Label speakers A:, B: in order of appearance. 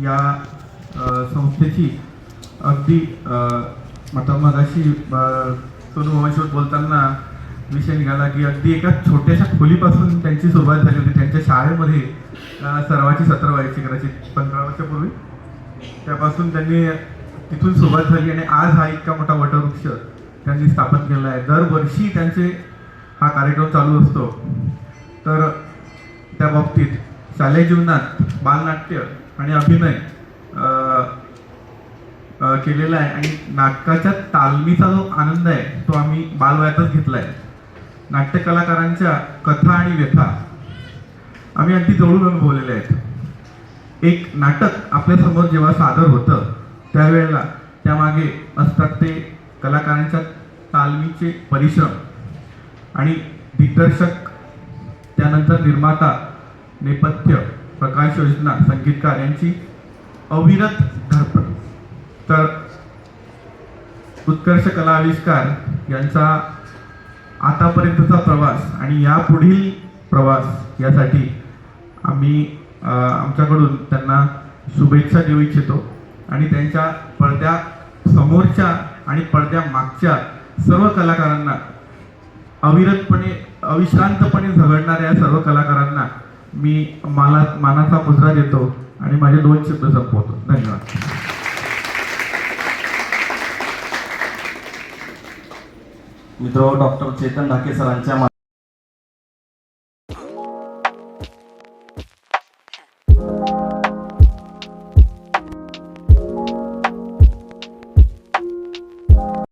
A: या संस्थेची अगदी आता मगाशी सोनू मामासोबत बोलताना विषय निघाला की अगदी एका छोट्याशा खोलीपासून त्यांची सुरुवात झाली होती. त्यांच्या शाळेमध्ये सरावाची सत्र व्हायची कदाचित 15 वर्षापूर्वी. त्यापासून त्यांनी तिथून सुरुवात झाली आणि आज हा इतका मोठा वटवृक्ष त्यांनी स्थापन केला आहे. दरवर्षी त्यांचे हा कार्यक्रम चालू असतो. तर त्या बाबतीत शालेय जीवनात बालनाट्य आणि अभिनय केलेला आहे आणि नाटकाच्या तालमीचा जो आनंद आहे तो आम्ही बालवयातच घेतला आहे. नाट्य कलाकारांच्या कथा आणि व्यथा आम्ही अगदी जवळून अनुभवलेल्या आहेत. एक नाटक आपल्यासमोर जेव्हा सादर होतं त्यावेळेला त्यामागे असतात ते कलाकारांच्या तालमीचे परिश्रम आणि दिग्दर्शक, त्यानंतर निर्माता, नेपथ्य, प्रकाश योजना, संगीतकार यांची अविरत धडपड. तर उत्कर्ष कला आविष्कार यांचा आतापर्यंतचा प्रवास आणि यापुढील प्रवास यासाठी आम्ही आमच्याकडून त्यांना शुभेच्छा देऊ इच्छितो आणि त्यांच्या पडद्या समोरच्या आणि पडद्या मागच्या सर्व कलाकारांना, अविरतपणे अविश्रांतपणे झगडणाऱ्या सर्व कलाकारांना मी मानाचा मुजरा देतो आणि माझे 2 शब्द संपवतो. धन्यवाद.
B: मित्र डॉक्टर चेतन ढाके सरांच्या